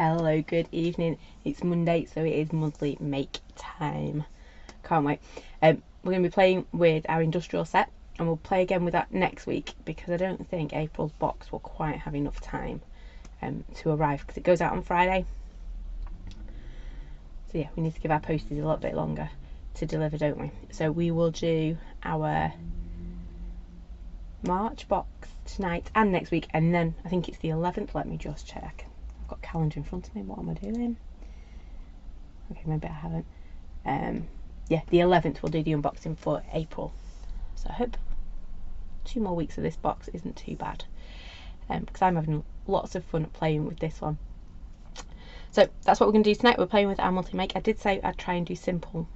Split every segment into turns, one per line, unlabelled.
Hello, good evening. It's Monday, so it is monthly make time. Can't wait. We're going to be playing with our industrial set, and we'll play again with that next week because I don't think April's box will quite have enough time to arrive because it goes out on Friday. So yeah, we need to give our posties a little bit longer to deliver, don't we? So we will do our March box tonight and next week, and then I think it's the 11th. Let me just check. I've got a calendar in front of me. What am I doing? Okay, maybe I haven't. Yeah, the 11th we'll do the unboxing for April. So I hope 2 more weeks of this box isn't too bad, because I'm having lots of fun playing with this one. So that's what we're going to do tonight. We're playing with our monthly make. I did say I'd try and do simple.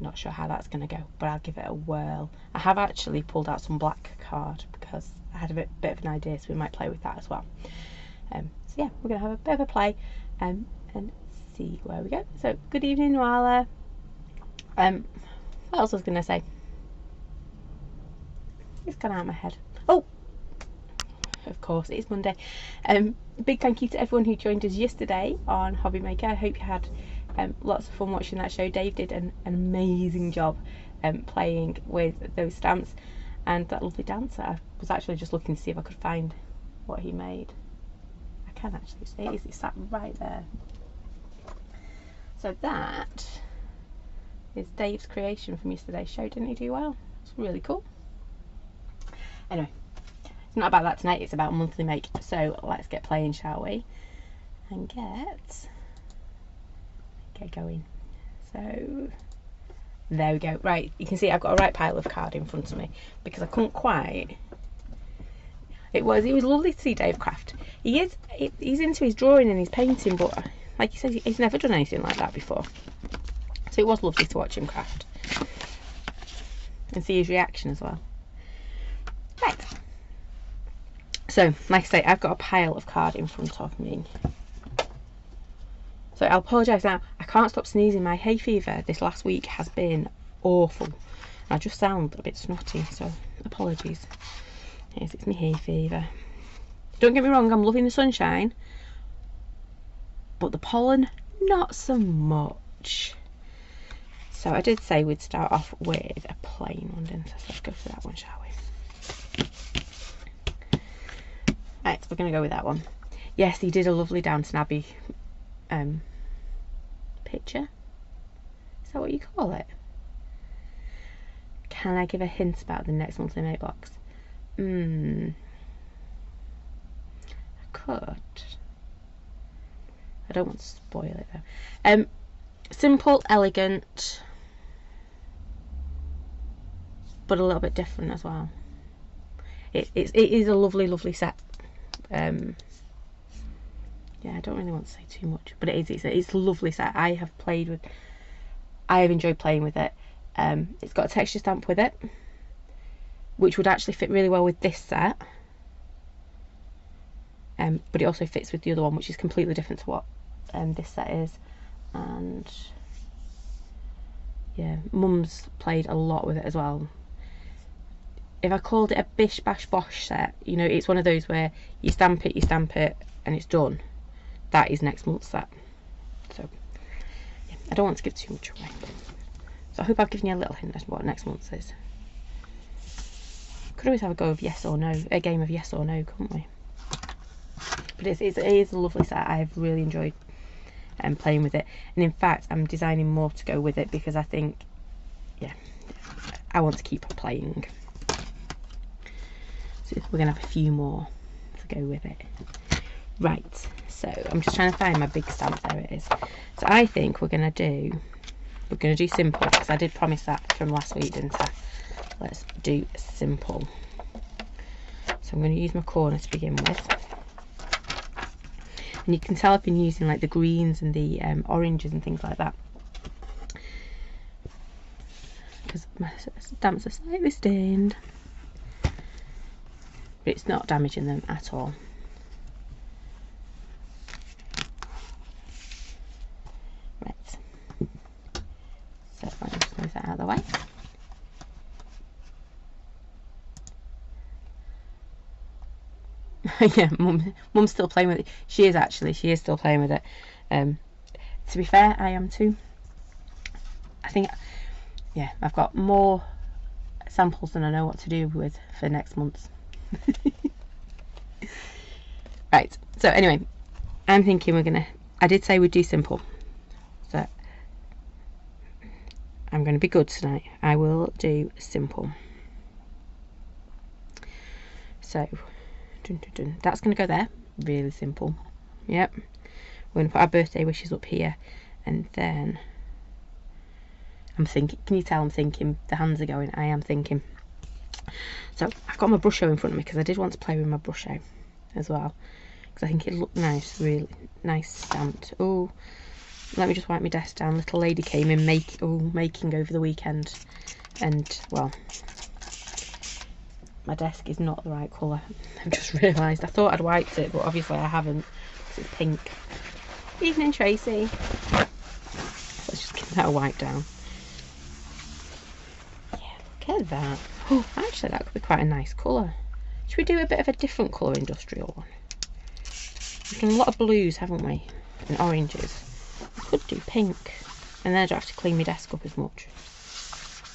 Not sure how that's going to go, but I'll give it a whirl. I have actually pulled out some black card because I had a bit of an idea, so we might play with that as well. So yeah, we're going to have a bit of a play and see where we go. So good evening, Wala. What else was I going to say? It's gone out of my head. Oh, of course, it's Monday. Big thank you to everyone who joined us yesterday on Hobby Maker. I hope you had lots of fun watching that show. Dave did an amazing job playing with those stamps and that lovely dancer. I was actually just looking to see if I could find what he made. I can actually see it. It's sat right there. So that is Dave's creation from yesterday's show. Didn't he do well? It's really cool. Anyway, it's not about that tonight, it's about monthly make. So let's get playing, shall we? And get going. So there we go. Right, you can see I've got a right pile of card in front of me because I couldn't quite. It was lovely to see Dave craft. He's into his drawing and his painting, but like he says, he's never done anything like that before. So it was lovely to watch him craft and see his reaction as well. Right. So, like I say, I've got a pile of card in front of me. So I'll apologise now. I can't stop sneezing. My hay fever this last week has been awful. I just sound a bit snotty, so apologies. Yes, it's my hay fever. Don't get me wrong, I'm loving the sunshine, but the pollen, not so much. So I did say we'd start off with a plain one, didn't I? So let's go for that one, shall we? Right, so we're going to go with that one. Yes, he did a lovely Downton Abbey picture. Is that what you call it? Can I give a hint about the next monthly make box? I could. I don't want to spoil it though. Simple, elegant, but a little bit different as well. It is a lovely set. Yeah, I don't really want to say too much, but it's a lovely set. I have enjoyed playing with it. It's got a texture stamp with it, which would actually fit really well with this set, but it also fits with the other one, which is completely different to what this set is. And yeah, Mum's played a lot with it as well. If I called it a bish bash bosh set, you know, it's one of those where you stamp it, and it's done. That is next month's set. So yeah, I don't want to give too much away. So I hope I've given you a little hint as to what next month's is. Could always have a go of yes or no, a game of yes or no, couldn't we? But it is a lovely set. I have really enjoyed playing with it, and in fact I'm designing more to go with it because I think, yeah, I want to keep playing. So we're going to have a few more to go with it. Right, so I'm just trying to find my big stamp. There it is. So I think we're going to do simple, because I did promise that from last week, didn't I? Let's do simple. So I'm going to use my corner to begin with. And you can tell I've been using like the greens and the oranges and things like that, because my stamps are slightly stained. But it's not damaging them at all. Right, so let me just move that out of the way. Yeah, mum's still playing with it. She is still playing with it. To be fair, I am too. I think, yeah, I've got more samples than I know what to do with for next month. Right, so anyway, I'm thinking I did say we'd do simple, so I'm going to be good tonight. I will do simple. So that's going to go there, really simple. Yep, we're going to put our birthday wishes up here, and then I'm thinking, can you tell I'm thinking? The hands are going, I am thinking. So I've got my brusho in front of me because I did want to play with my brusho as well, because I think it looked nice, really nice stamped. Oh, let me just wipe my desk down. Little lady came in making over the weekend, and well, my desk is not the right colour. I've just realised. I thought I'd wiped it, but obviously I haven't, because it's pink. Evening, Tracy. Let's just give that a wipe down. Yeah, look at that. Oh, actually that could be quite a nice colour. Should we do a bit of a different colour industrial one? We've done a lot of blues, haven't we? And oranges. I could do pink, and then I don't have to clean my desk up as much.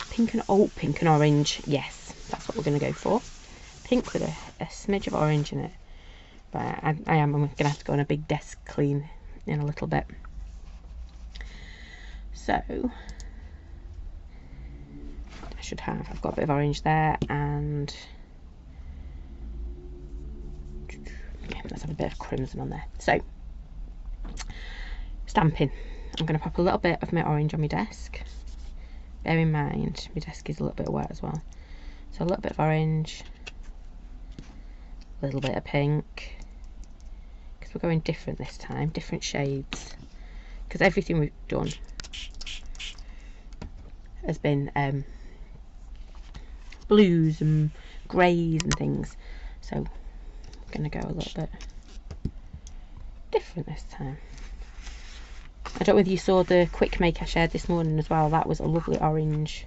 Pink and orange. Yes, that's what we're going to go for. Pink with a smidge of orange in it. But I'm going to have to go on a big desk clean in a little bit. So I've got a bit of orange there, and yeah, let's have a bit of crimson on there. So stamping, I'm going to pop a little bit of my orange on my desk. Bear in mind my desk is a little bit wet as well, so a little bit of orange, a little bit of pink, because we're going different this time, different shades, because everything we've done has been blues and greys and things, so I'm going to go a little bit different this time. I don't know whether you saw the quick make I shared this morning as well. That was a lovely orange,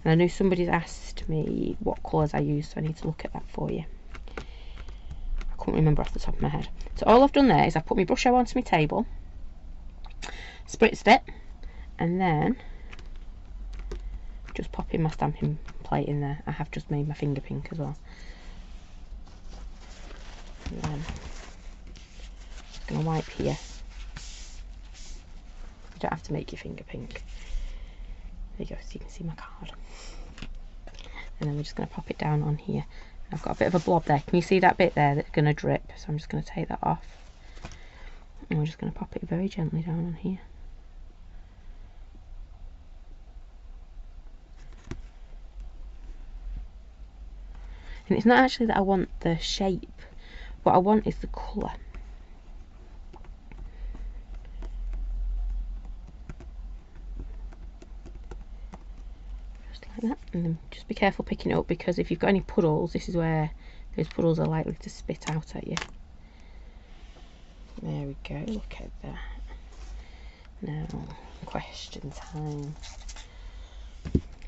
and I know somebody's asked me what colours I use, so I need to look at that for you. I couldn't remember off the top of my head. So all I've done there is I've put my brush onto my table, spritzed it, and then just popping my stamping plate in there. I have just made my finger pink as well. And then just going to wipe here. You don't have to make your finger pink. There you go, so you can see my card. And then we're just going to pop it down on here. I've got a bit of a blob there. Can you see that bit there that's going to drip? So I'm just going to take that off. And we're just going to pop it very gently down on here. And it's not actually that I want the shape. What I want is the colour. Just like that. And then just be careful picking it up, because if you've got any puddles, this is where those puddles are likely to spit out at you. There we go, look at that. Now, question time.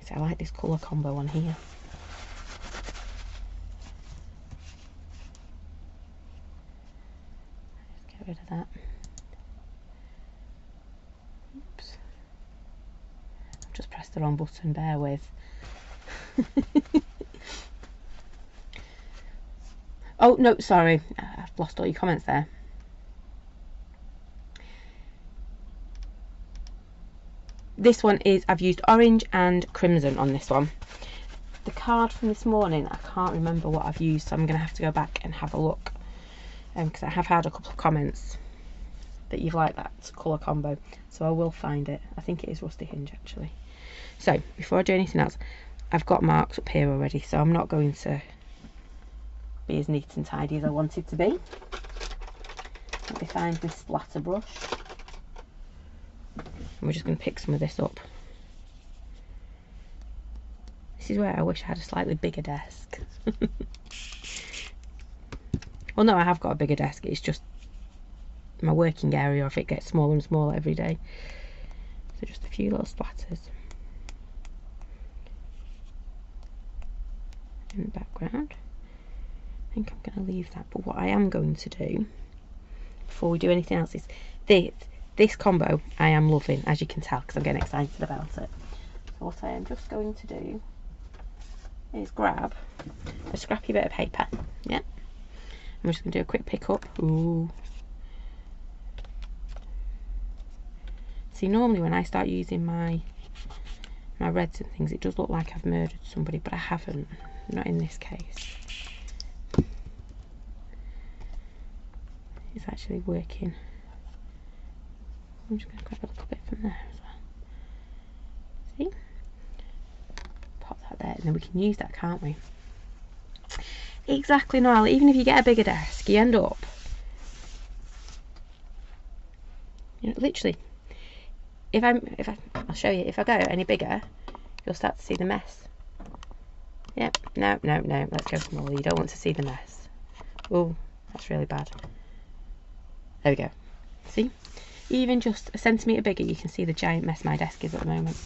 So I like this colour combo on here. Let's get rid of that. Oops. I've just pressed the wrong button, bear with. Oh, no, sorry. I've lost all your comments there. This one is, I've used orange and crimson on this one. The card from this morning, I can't remember what I've used, so I'm going to have to go back and have a look. Because I have had a couple of comments that you've liked that colour combo, so I will find it. I think it is Rusty Hinge actually. So before I do anything else, I've got marks up here already, so I'm not going to be as neat and tidy as I wanted to be. Let me find my splatter brush. And we're just going to pick some of this up. This is where I wish I had a slightly bigger desk. Well, no, I have got a bigger desk. It's just my working area, if it gets smaller and smaller every day. So just a few little splatters in the background. think I'm going to leave that, but what I am going to do before we do anything else is this combo I am loving, as you can tell, because I'm getting excited about it. So what I am just going to do is grab a scrappy bit of paper. Yeah, I'm just going to do a quick pick up. Ooh. See, normally when I start using my reds and things, it does look like I've murdered somebody, but I haven't. Not in this case. It's actually working. I'm just going to grab a little bit from there as well. See? Pop that there, and then we can use that, can't we? Exactly, Noel. Even if you get a bigger desk, you end up, you know, literally. I'll show you. If I go any bigger, you'll start to see the mess. Yep. No. Let's go smaller. You don't want to see the mess. Oh, that's really bad. There we go. See? Even just a centimetre bigger, you can see the giant mess my desk is at the moment.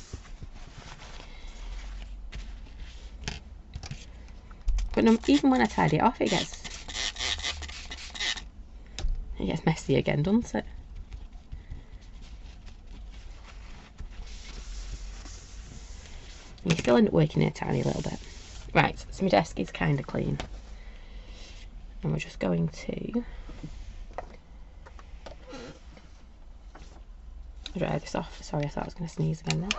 But no, even when I tidy it off, it gets messy again, doesn't it? You still end up working it a tiny little bit. Right, so my desk is kind of clean. And we're just going to dry this off. Sorry, I thought I was going to sneeze again then.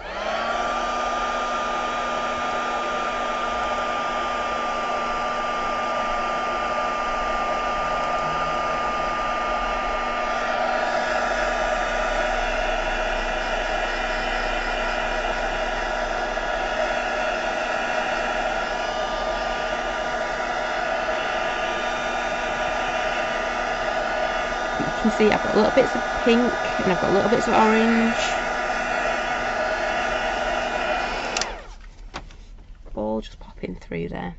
You can see I've got little bits of pink and I've got little bits of orange. All just popping through there.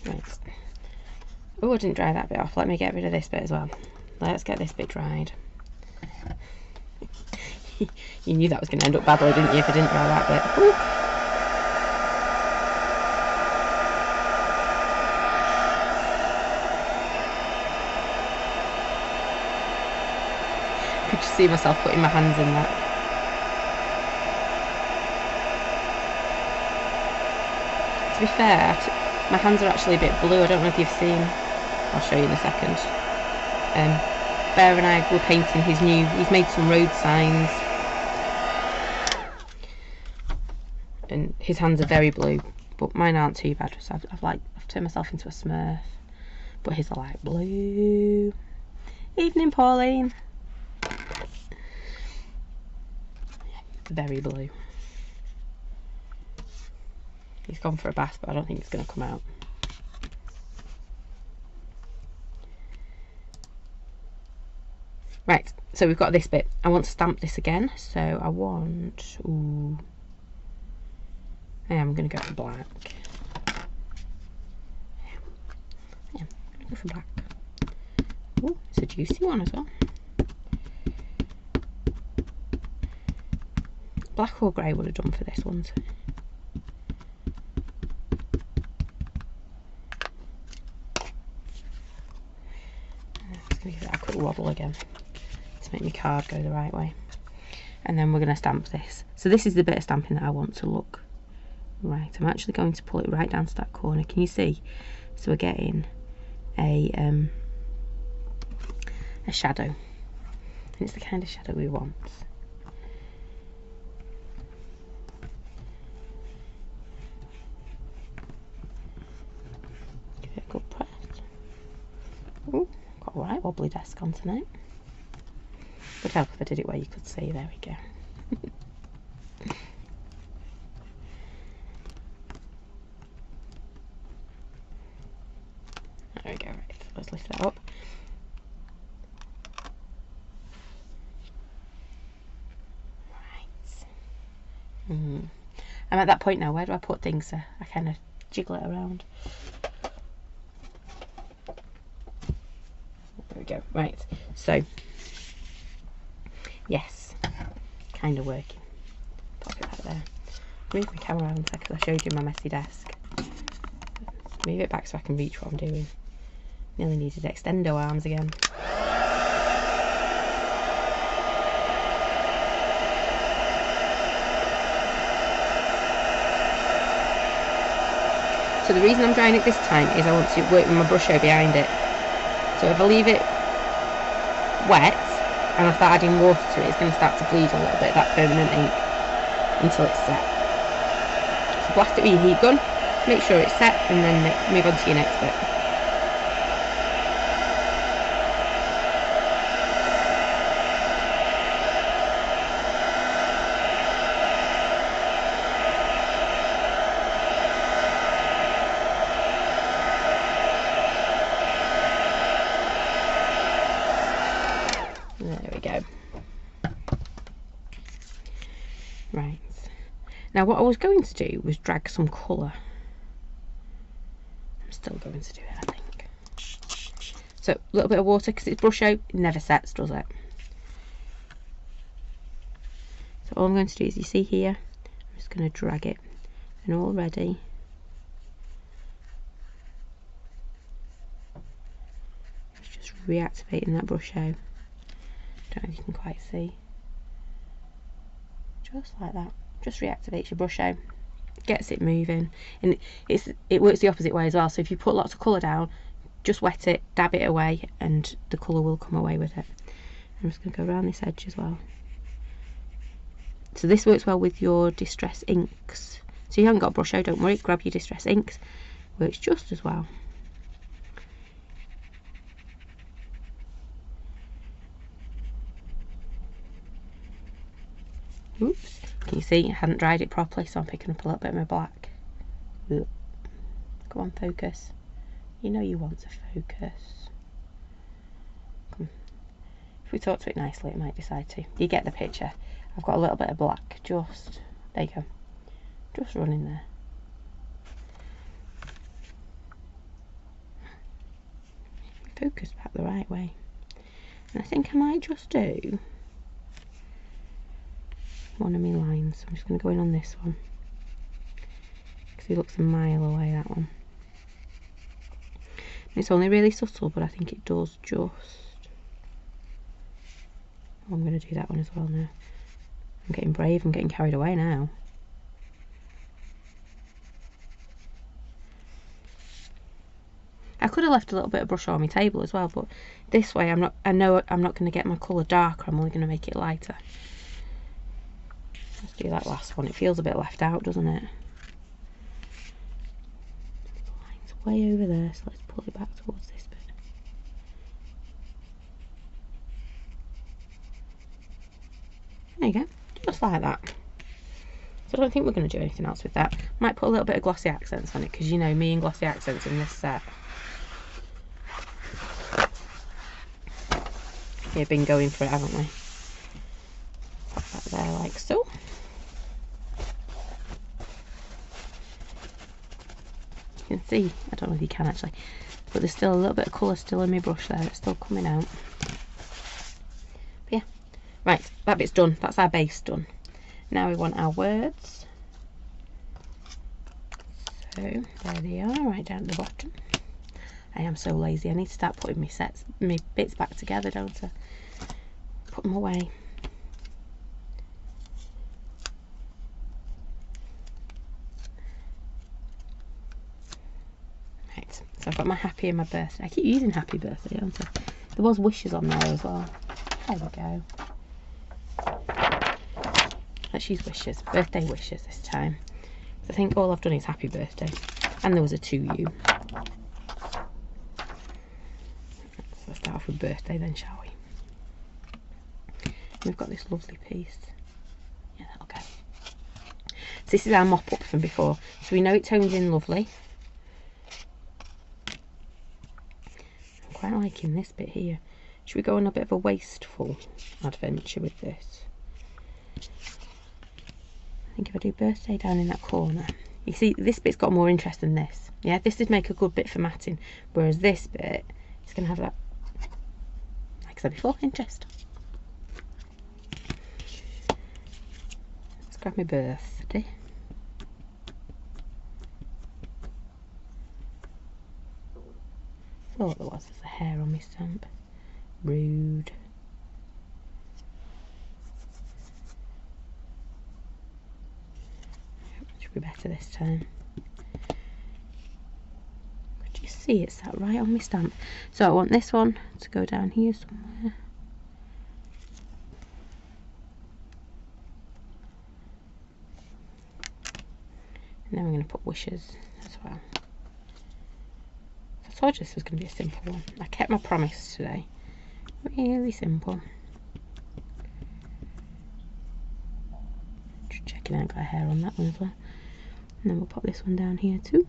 Right. Oh, I didn't dry that bit off. Let me get rid of this bit as well. Let's get this bit dried. You knew that was going to end up badly, didn't you, if I didn't dry that bit? Ooh. I could just see myself putting my hands in that. To be fair, my hands are actually a bit blue. I don't know if you've seen. I'll show you in a second. Bear and I were painting he's made some road signs. And his hands are very blue, but mine aren't too bad. So I've turned myself into a Smurf. But his are like blue. Evening, Pauline. Very blue. He's gone for a bath, but I don't think it's going to come out. Right, so we've got this bit. I want to stamp this again, so I want... Ooh. I am going to go for black. Yeah, I'm going to go for black. Ooh, it's a juicy one as well. Black or grey would have done for this one. So. I'm just going to give it a quick wobble again to make my card go the right way. And then we're going to stamp this. So this is the bit of stamping that I want to look right. I'm actually going to pull it right down to that corner. Can you see? So we're getting a shadow. And it's the kind of shadow we want. Good press. Ooh, got a right wobbly desk on tonight. Would help if I did it where you could see. There we go. There we go. Right, so let's lift that up. Right. I'm at that point now. Where do I put things? So I kind of jiggle it around. There we go. Right, so yes, kind of working. Pop it back there. Move my camera around because I showed you my messy desk. Let's move it back so I can reach what I'm doing. Nearly needed extendo arms again. So the reason I'm drying it this time is I want to work with my brush over behind it. So if I leave it wet and I start adding water to it, it's going to start to bleed a little bit, that permanent ink, until it's set. So blast it with your heat gun, make sure it's set, and then move on to your next bit. There we go. Right. Now what I was going to do was drag some colour. I'm still going to do it, I think. So a little bit of water because it's brush out, it never sets, does it? So all I'm going to do is, you see here, I'm just going to drag it, and already it's just reactivating that brush out. Don't know if you can quite see. Just like that. Just reactivates your brush out, gets it moving, and it works the opposite way as well. So if you put lots of colour down, just wet it, dab it away, and the colour will come away with it. I'm just going to go around this edge as well. So this works well with your Distress inks. So you haven't got a brush out, don't worry, grab your Distress inks. Works just as well. Oops, can you see I hadn't dried it properly, so I'm picking up a little bit of my black. Go on, focus. You know you want to focus. Come. If we talk to it nicely, it might decide to. You get the picture. I've got a little bit of black, just, there you go, just running there. Focus back the right way. And I think I might just do one of my lines. So I'm just going to go in on this one because he looks a mile away, that one. And it's only really subtle, but I think it does just. Oh, I'm going to do that one as well now. I'm getting brave, I'm getting carried away now. I could have left a little bit of brush on my table as well, but this way I know I'm not going to get my colour darker, I'm only going to make it lighter. Let's do that last one. It feels a bit left out, doesn't it? The line's way over there, so let's pull it back towards this bit. There you go, just like that. So I don't think we're going to do anything else with that. Might put a little bit of glossy accents on it, because you know me and glossy accents in this set. We've been going for it, haven't we? Pop that there like so. You can see, I don't know if you can actually, but there's still a little bit of colour still in my brush there, it's still coming out. But yeah, right, that bit's done, that's our base done. Now we want our words. So there they are, right down at the bottom. I am so lazy, I need to start putting my bits back together, don't I? Put them away. Right, so I've got my happy and my birthday. I keep using happy birthday, don't I? There was wishes on there as well. There we go. Let's use wishes, birthday wishes this time. I think all I've done is happy birthday, and there was a to you. So let's start off with birthday then, shall we? We've got this lovely piece. Yeah, that'll go. So this is our mop up from before. So we know it tones in lovely. I'm quite liking this bit here. Should we go on a bit of a wasteful adventure with this? I think if I do birthday down in that corner, you see this bit's got more interest than this. Yeah, this would make a good bit for matting, whereas this bit is going to have that, like I said before, interest. Let's grab my birthday. thought there was. There's a hair on my stamp. Rude. Should be better this time. Could you see it's sat right on my stamp? So I want this one to go down here somewhere. And then we're going to put wishes as well. I told you this was going to be a simple one. I kept my promise today. Really simple. Just checking out, got a hair on that one as well. And then we'll pop this one down here too.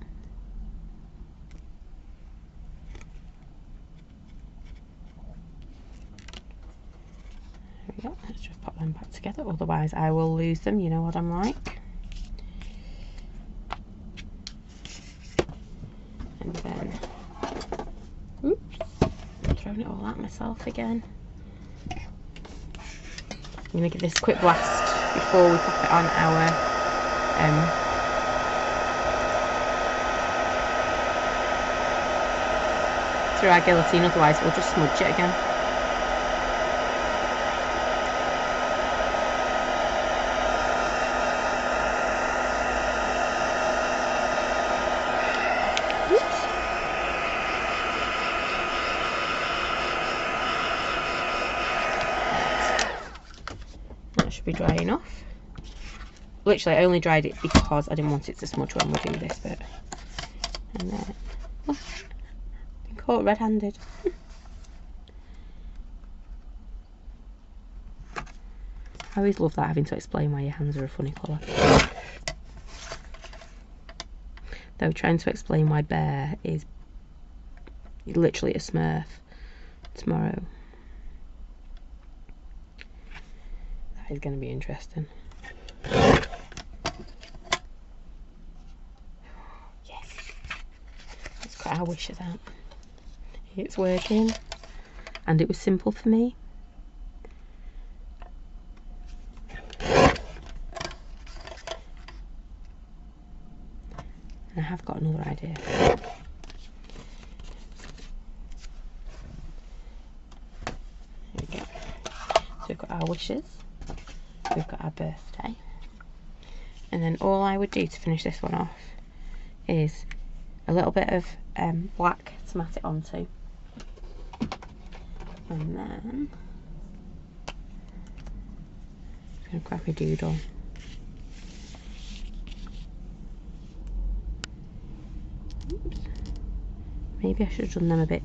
There we go. Let's just pop them back together, otherwise I will lose them. You know what I'm like. And then, oops, I'm throwing it all at myself again. I'm going to give this a quick blast before we pop it on our through our guillotine, otherwise we'll just smudge it again. Be dry enough. Literally I only dried it because I didn't want it to smudge when we do this bit. And then, oh, been caught red-handed. I always love that, having to explain why your hands are a funny colour. Though trying to explain why bear is literally a smurf tomorrow. Is going to be interesting. Yes, let's cut our wishes out. It's working, and it was simple for me. And I have got another idea. There we go. So we've got our wishes. We've got our birthday, and then all I would do to finish this one off is a little bit of black to mat it onto, and then I'm going to grab my doodle. Oops. Maybe I should have done them a bit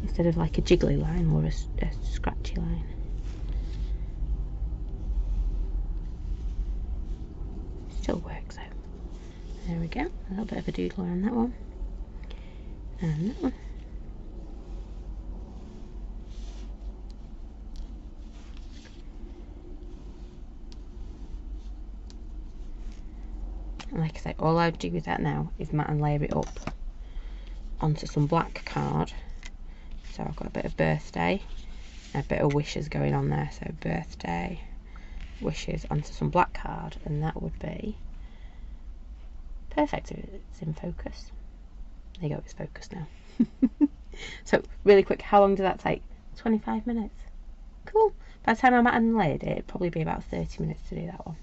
instead of like a jiggly line, or a scratchy line. Still works out. There we go. A little bit of a doodle on that one. And that one. And like I say, all I'd do with that now is mat and layer it up onto some black card. So I've got a bit of birthday and a bit of wishes going on there. So birthday, wishes onto some black card, and that would be perfect if it's in focus. There you go, it's focused now. So really quick, how long did that take? 25 minutes. Cool. By the time I mat and laid it, it'd probably be about 30 minutes to do that one.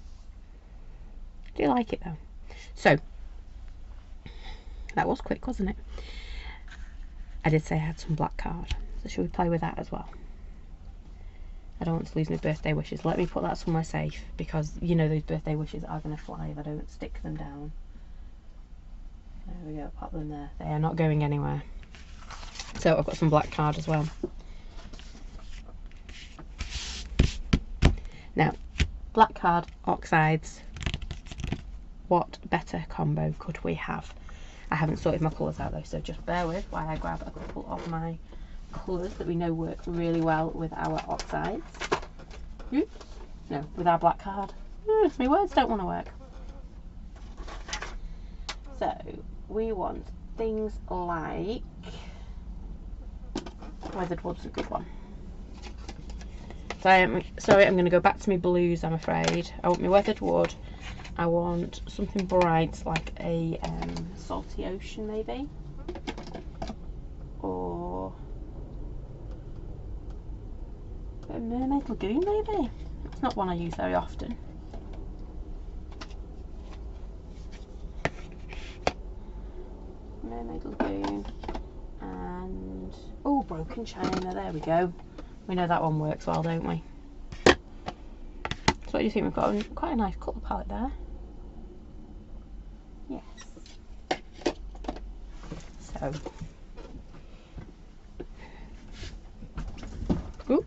I do like it though. So that was quick, wasn't it? I did say I had some black card, so should we play with that as well? I don't want to lose my birthday wishes. Let me put that somewhere safe, because you know those birthday wishes are going to fly if I don't stick them down. There we go, pop them there. They are not going anywhere. So I've got some black card as well. Now, black card, oxides. What better combo could we have? I haven't sorted my colours out though, so just bear with while I grab a couple of my colours that we know work really well with our oxides. Oops. No, with our black card. My words don't want to work. So we want things like weathered wood's a good one. So I'm going to go back to my blues, I'm afraid. I want my weathered wood. I want something bright like a salty ocean maybe. or a bit of Mermaid Lagoon maybe. It's not one I use very often. Mermaid Lagoon and oh, Broken China, there we go. We know that one works well, don't we? So what do you think? We've got quite a nice colour palette there. Yes. So ooh.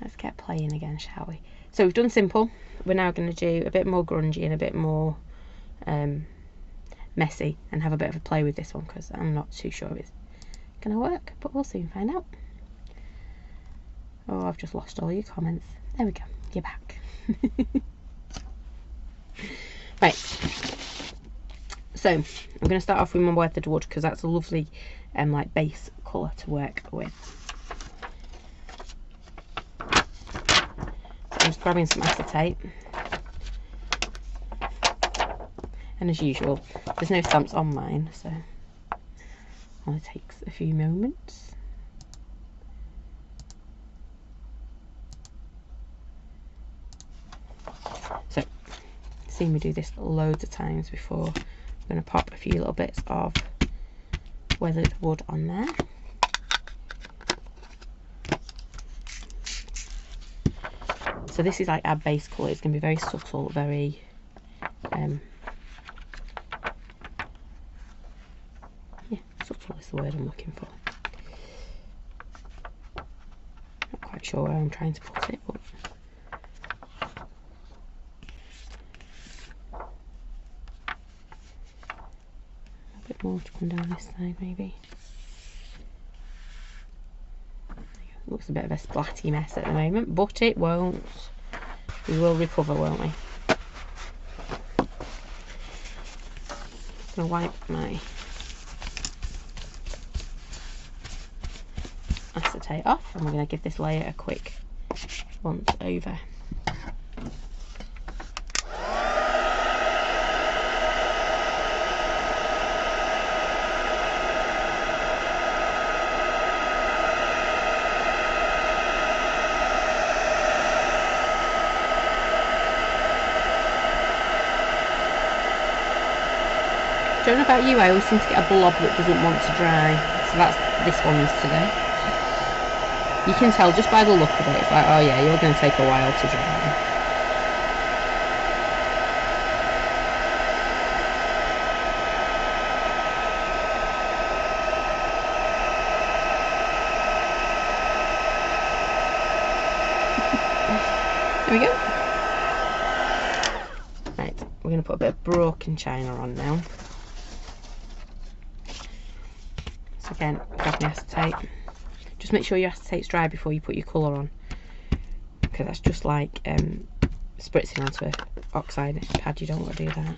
Let's get playing again, shall we? So we've done simple. We're now going to do a bit more grungy and a bit more messy and have a bit of a play with this one because I'm not too sure it's going to work, but we'll soon find out. Oh, I've just lost all your comments. There we go. You're back. Right. So I'm going to start off with my weathered wood because that's a lovely like base colour to work with. I'm just grabbing some acetate, and as usual there's no stamps on mine, so it only takes a few moments. So seen me do this loads of times before. I'm going to pop a few little bits of weathered wood on there. So this is like our base colour. It's going to be very subtle, very yeah, subtle is the word I'm looking for. Not quite sure where I'm trying to put it, but a bit more to come down this side maybe. Looks a bit of a splatty mess at the moment, but it won't. We will recover, won't we? I'm going to wipe my acetate off and we're going to give this layer a quick once over. I don't know about you, I always seem to get a blob that doesn't want to dry, so that's this one's today. You can tell just by the look of it, it's like, oh yeah, you're going to take a while to dry. There we go. Right, we're going to put a bit of Broken China on now. Again, grab my acetate. Just make sure your acetate's dry before you put your colour on, because that's just like spritzing onto an oxide pad. You don't want to do that.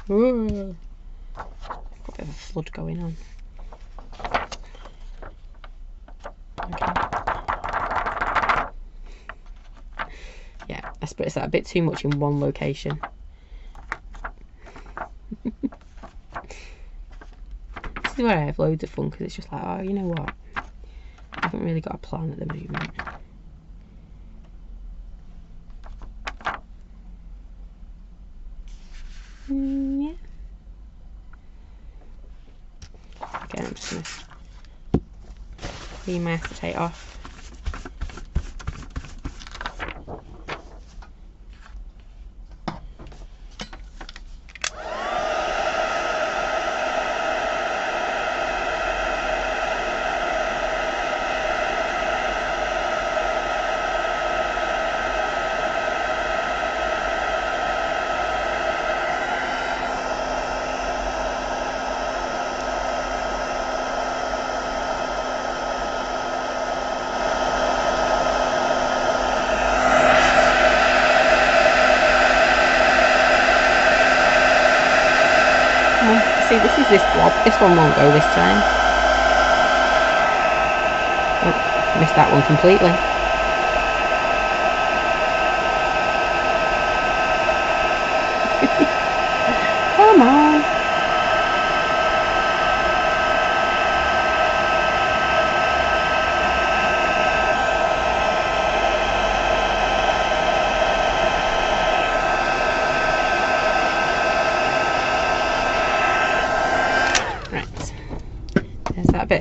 Ooh. Got a bit of a flood going on. Okay. Yeah, I spritz that a bit too much in one location. This is where I have loads of fun because it's just like, oh, you know what? I haven't really got a plan at the moment. Yeah. Again, I'm just going to clean my acetate off. See, this is this blob. This one won't go this time. Oh, missed that one completely. Oh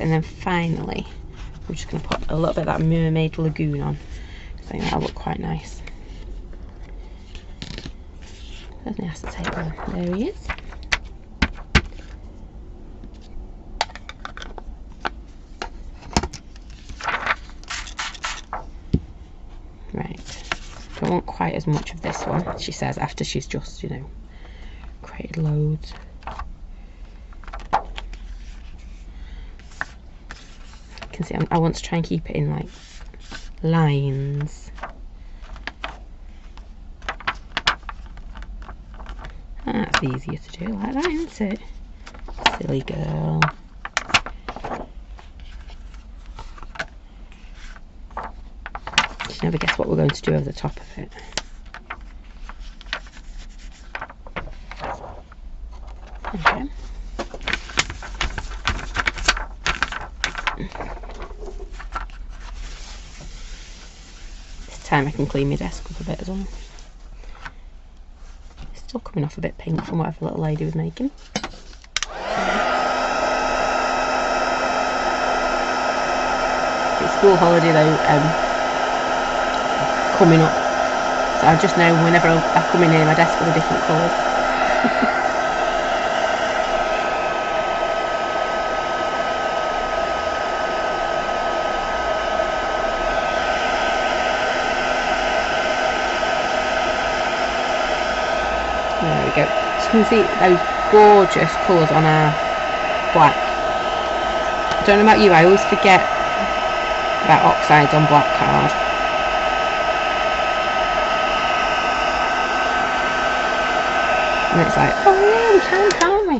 and then finally we're just going to put a little bit of that Mermaid Lagoon on. I think that'll look quite nice. There's my acetate one. There he is. Right. Don't want quite as much of this one, she says, after she's just, you know, created loads. You can see I want to try and keep it in like lines. That's easier to do like that, isn't it? Silly girl. You never guess what we're going to do over the top of it. Okay. This time I can clean my desk up a bit as well. Still coming off a bit pink from whatever little lady was making. It's school holiday though, coming up, so I just know whenever I come in here my desk will be different colours. There we go. So you can see those gorgeous colours on our black. I don't know about you, I always forget about oxides on black card. And it's like, oh yeah, we can, can't we?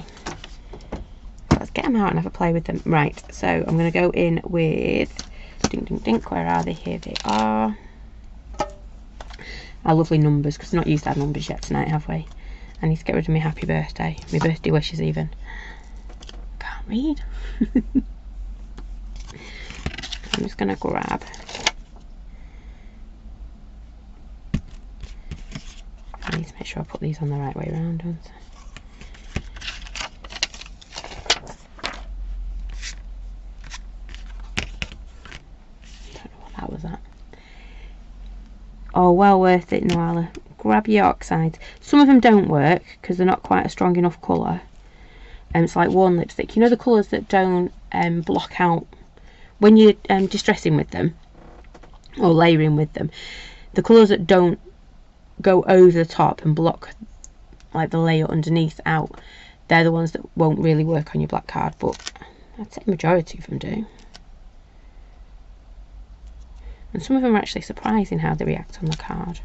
Let's get them out and have a play with them. Right, so I'm going to go in with dink dink dink. Where are they? Here they are. Our lovely numbers, because we've not used our numbers yet tonight, have we? I need to get rid of my happy birthday, my birthday wishes even. Can't read. I'm just going to grab I need to make sure I put these on the right way around, don't I? Don't know what that was at. Oh, well worth it, Noala. Grab your oxides. Some of them don't work because they're not quite a strong enough colour. It's like worn lipstick. You know the colours that don't block out when you're distressing with them or layering with them. The colours that don't go over the top and block like the layer underneath out, they're the ones that won't really work on your black card, but I'd say the majority of them do. And some of them are actually surprising how they react on the card,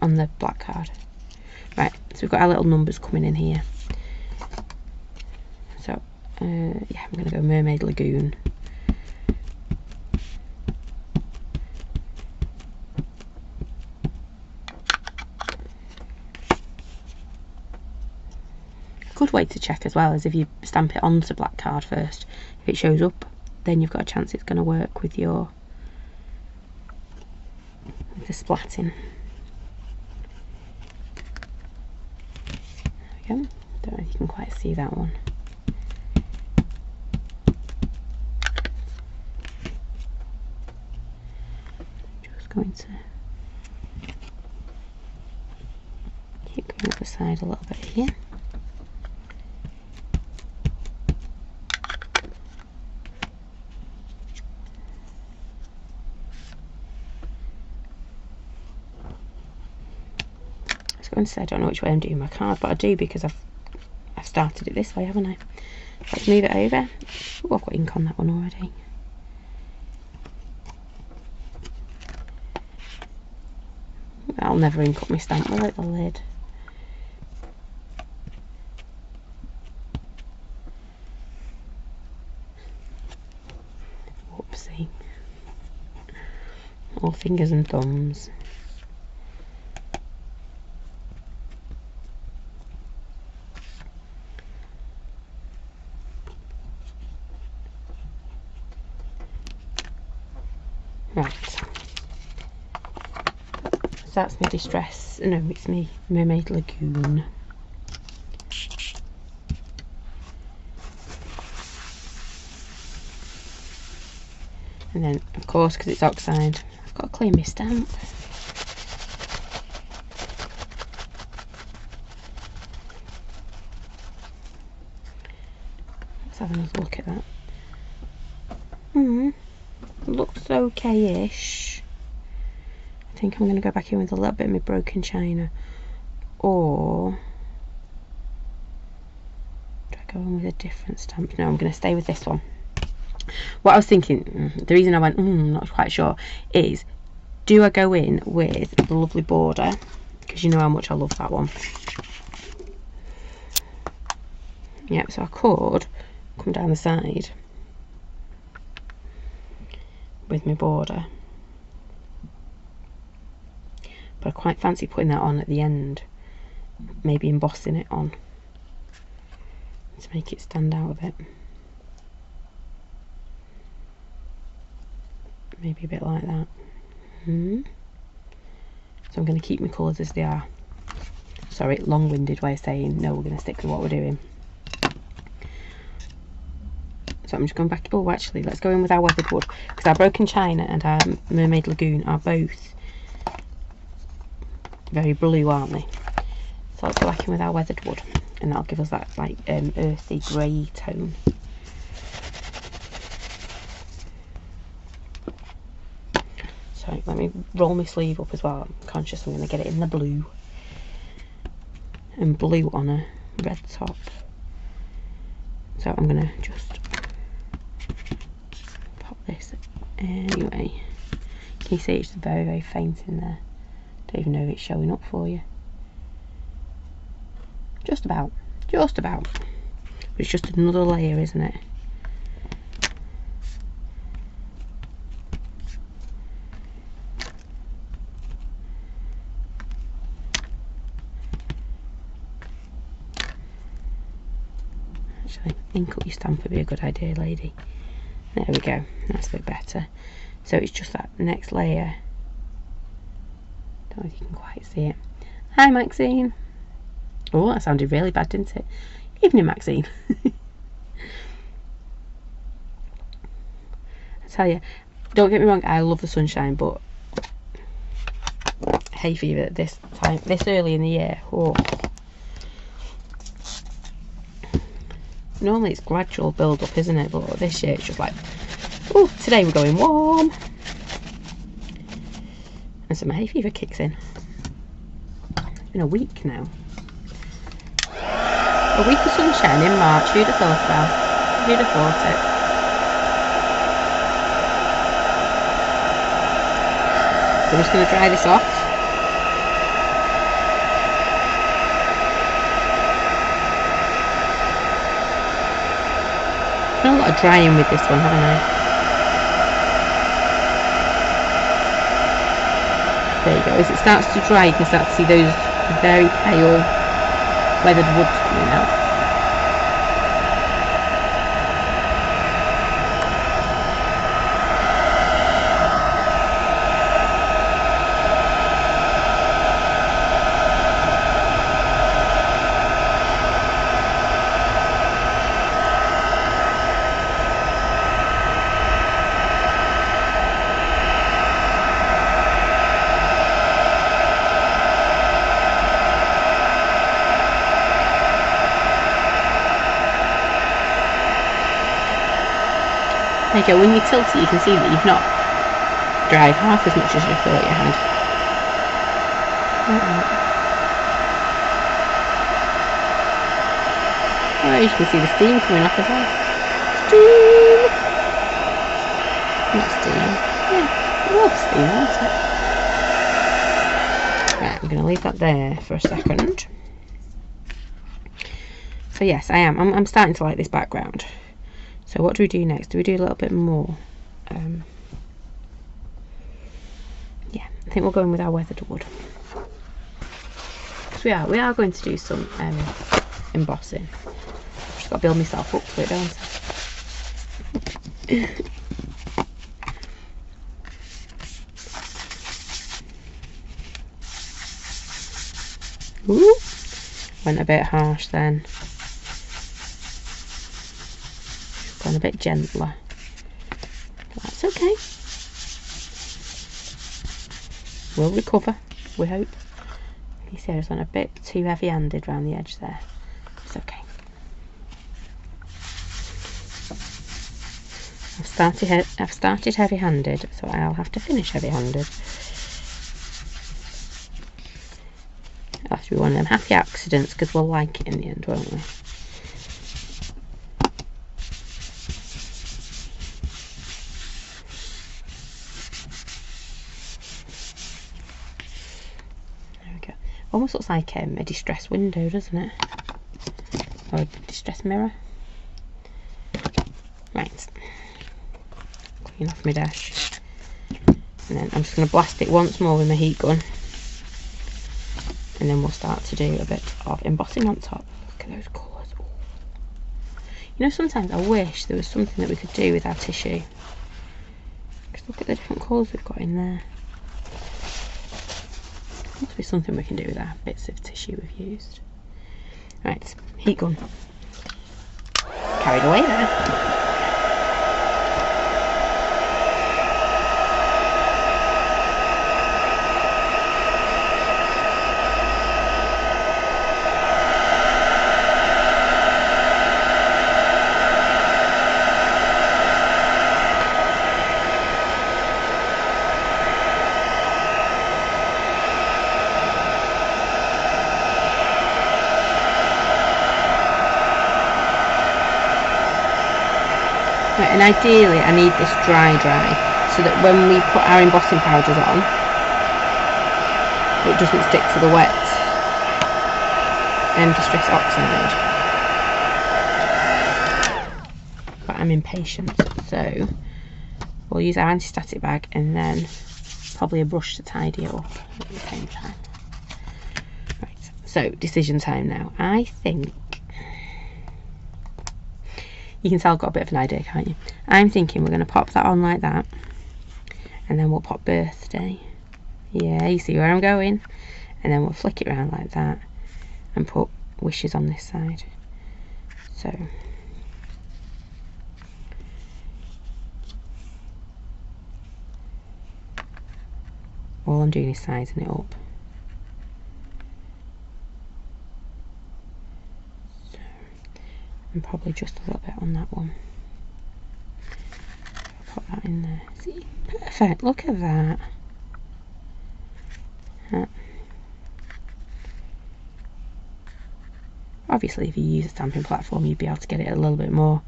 on the black card. Right, so we've got our little numbers coming in here. So yeah, I'm going to go Mermaid Lagoon. A good way to check as well is if you stamp it onto black card first. If it shows up, then you've got a chance it's going to work with your the splatting. There we go. Don't know if you can quite see that one. Just going to keep going up the side a little bit here. I say I don't know which way I'm doing my card, but I do because I've started it this way, haven't I? Let's move it over. Oh, I've got ink on that one already. I'll never ink up my stamp, will it? The lid. Whoopsie. All fingers and thumbs. Right, so that's my Distress, no, it's me Mermaid Lagoon. And then, of course, because it's oxide, I've got to clean my stamp. Let's have another look at that. Looks okay-ish. I think I'm going to go back in with a little bit of my broken china. Or do I go in with a different stamp? No, I'm going to stay with this one. What I was thinking, the reason I went, not quite sure, is do I go in with the lovely border? Because you know how much I love that one. Yep, so I could come down the side with my border. But I quite fancy putting that on at the end. Maybe embossing it on to make it stand out a bit. Maybe a bit like that. So I'm going to keep my colours as they are. Sorry, long-winded way of saying no, we're going to stick with what we're doing. So I'm just going back. Oh, actually, let's go in with our weathered wood, because our broken china and our mermaid lagoon are both very blue, aren't they? So let's go back in with our weathered wood, and that'll give us that like earthy grey tone. So let me roll my sleeve up as well. I'm conscious I'm going to get it in the blue, and blue on a red top. So I'm going to just pop this anyway. Can you see it's very, very faint in there? Don't even know if it's showing up for you. Just about. But it's just another layer, isn't it? Actually, ink up your stamp would be a good idea, lady. There we go. That's a bit better. So it's just that next layer. Don't know if you can quite see it. Hi, Maxine. Oh, that sounded really bad, didn't it? Evening, Maxine. I tell you, don't get me wrong, I love the sunshine, but hay fever at this time, this early in the year. Oh. Normally it's gradual build up, isn't it? But this year it's just like, oh, today we're going warm. And so my hay fever kicks in. It's been a week now. A week of sunshine in March, who'd have thought about? Who'd have thought it? So I'm just going to dry this off. I've done a lot of drying with this one, haven't I? There you go. As it starts to dry, you can start to see those very pale weathered woods coming out. There you go, when you tilt it you can see that you've not dried half as much as you thought you had. Oh, you can see the steam coming off as well. Steam! Not steam. Yeah, I love steam, isn't it? Right, I'm going to leave that there for a second. So yes, I'm starting to like this background. So what do we do next? Do we do a little bit more? Yeah, I think we'll go in with our weathered wood. Because we are going to do some embossing. I've just got to build myself up to it, don't I? Ooh, went a bit harsh then. Gone a bit gentler. That's okay. We'll recover, we hope. You see, I was on a bit too heavy-handed around the edge there. It's okay. I've started heavy-handed, so I'll have to finish heavy-handed. It'll have to be one of them happy accidents, because we'll like it in the end, won't we? Almost looks like a distress window, doesn't it? Or a distress mirror. Right. Clean off my dash. And then I'm just going to blast it once more with my heat gun. And then we'll start to do a bit of embossing on top. Look at those colours. Ooh. You know, sometimes I wish there was something that we could do with our tissue. Because look at the different colours we've got in there. Must be something we can do with our bits of tissue we've used. Right, heat gun. Carried away there. And ideally I need this dry so that when we put our embossing powders on it doesn't stick to the wet Distress Oxide. But I'm impatient, so we'll use our anti-static bag and then probably a brush to tidy it up at the same time. Right, so decision time now. I think you can tell I've got a bit of an idea, can't you? I'm thinking we're going to pop that on like that. And then we'll pop birthday. Yeah, you see where I'm going? And then we'll flick it around like that. And put wishes on this side. So. All I'm doing is sizing it up. And probably just a little bit on that one. I'll put that in there. See? Perfect. Look at that. Obviously, if you use a stamping platform, you'd be able to get it a little bit more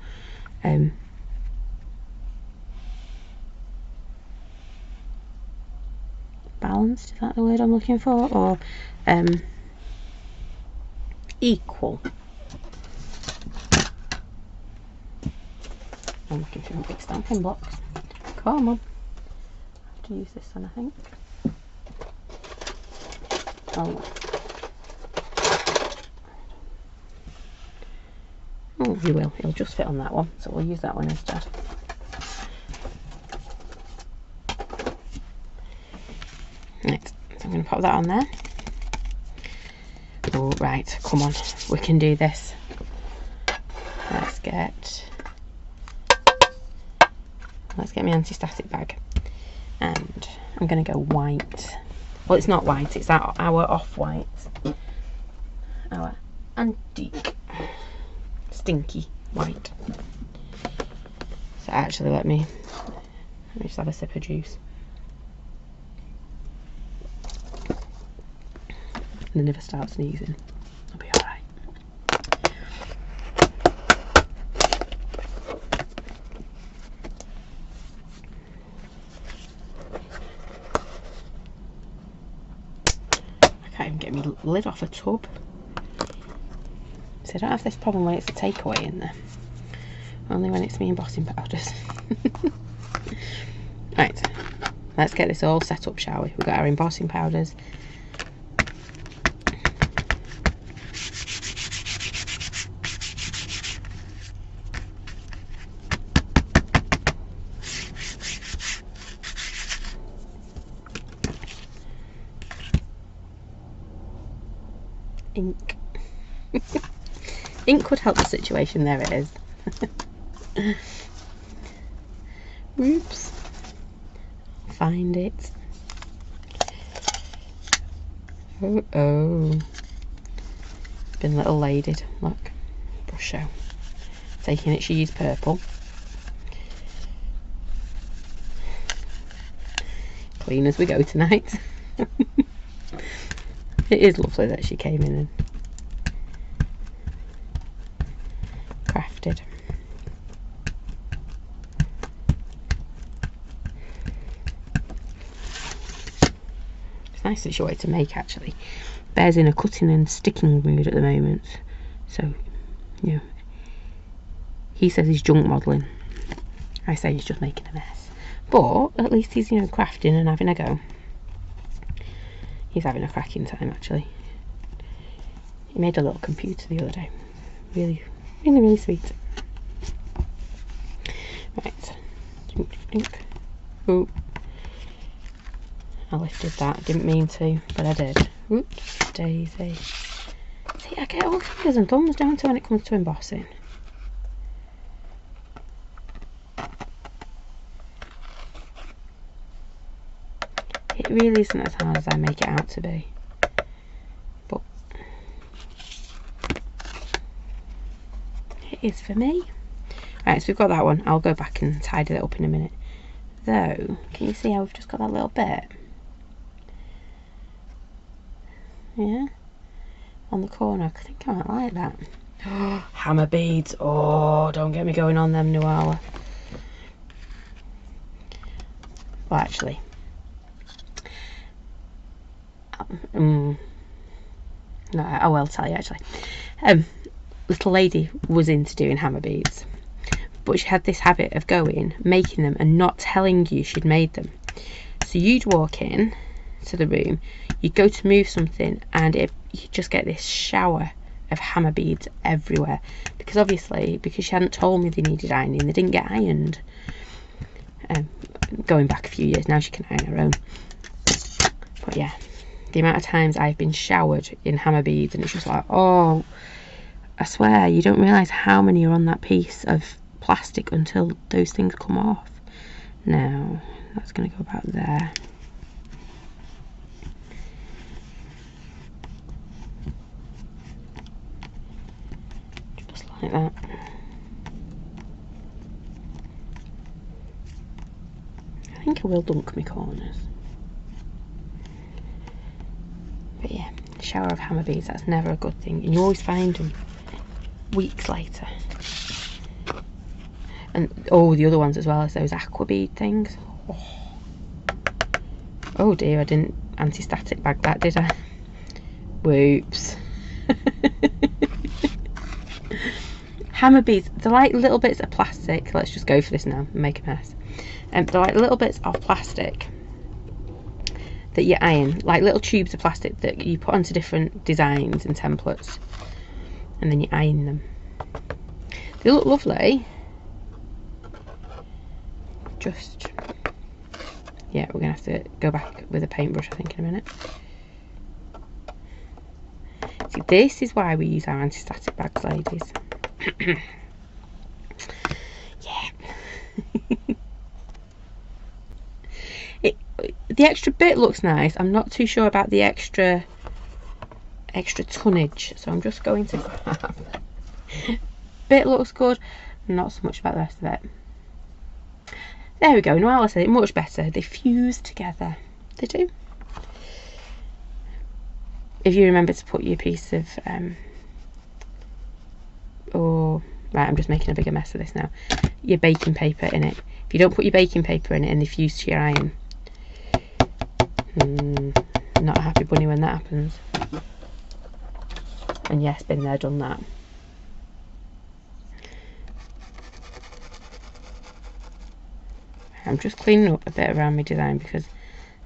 balanced, is that the word I'm looking for? Or equal. I'm looking for big stamping blocks. Come on. I have to use this one, I think. Oh, you will. It'll just fit on that one, so we'll use that one instead. Right, so I'm going to pop that on there. Oh, right, come on. We can do this. Let's get my anti-static bag, and I'm going to go white. Well, it's not white, it's our off-white, our antique stinky white. So actually let me just have a sip of juice. And then if I start sneezing, I'll be alright. Get my lid off a tub. So I don't have this problem when it's a takeaway in there. Only when it's me embossing powders. Right, let's get this all set up, shall we? We've got our embossing powders. Ink. Ink would help the situation. There it is. Oops. Find it. Oh. Been little laded. Look. Brush show. Taking it, she used purple. Clean as we go tonight. It is lovely that she came in and crafted. It's nice that she wanted to make, actually. Bear's in a cutting and sticking mood at the moment, so, you know, he says he's junk modelling. I say he's just making a mess. But at least he's, you know, crafting and having a go. He's having a cracking time, actually. He made a little computer the other day. Really, really, really sweet. Right. Ooh. I lifted that. Didn't mean to, but I did. Oops, daisy. See, I get all fingers and thumbs, don't I, when it comes to embossing. It really isn't as hard as I make it out to be. But it is for me. Right, so we've got that one. I'll go back and tidy it up in a minute. Though, can you see how we've just got that little bit? Yeah, on the corner. I think I might like that. Oh, hammer beads. Oh, don't get me going on them, Nuala. Well, actually, no, I will tell you actually. Little lady was into doing hammer beads, but she had this habit of going, making them, and not telling you she'd made them. So you'd walk in to the room, you'd go to move something, and you just get this shower of hammer beads everywhere. Because obviously, because she hadn't told me they needed ironing, they didn't get ironed. Going back a few years now, she can iron her own. But yeah, the amount of times I've been showered in hammer beads, and it's just like, oh, I swear you don't realise how many are on that piece of plastic until those things come off. Now that's going to go about there. Just like that. I think I will dunk my corners. But yeah, shower of hammer beads, that's never a good thing. And you always find them weeks later. And oh, the other ones as well, as those aqua bead things. Oh dear, I didn't anti-static bag that, did I? Whoops. Hammer beads, they're like little bits of plastic. Let's just go for this now and make a mess. They're like little bits of plastic that you iron, like little tubes of plastic that you put onto different designs and templates, and then you iron them. They look lovely. Just, yeah, we're gonna have to go back with a paintbrush, I think, in a minute. See, this is why we use our anti-static bags, ladies. Yeah. The extra bit looks nice. I'm not too sure about the extra tonnage, so I'm just going to grab. Bit looks good, not so much about the rest of it. There we go. Now I said it much better. They fuse together. They do. If you remember to put your piece of right, I'm just making a bigger mess of this now. Your baking paper in it. If you don't put your baking paper in it and they fuse to your iron, not a happy bunny when that happens. And yes, been there, done that. I'm just cleaning up a bit around my design because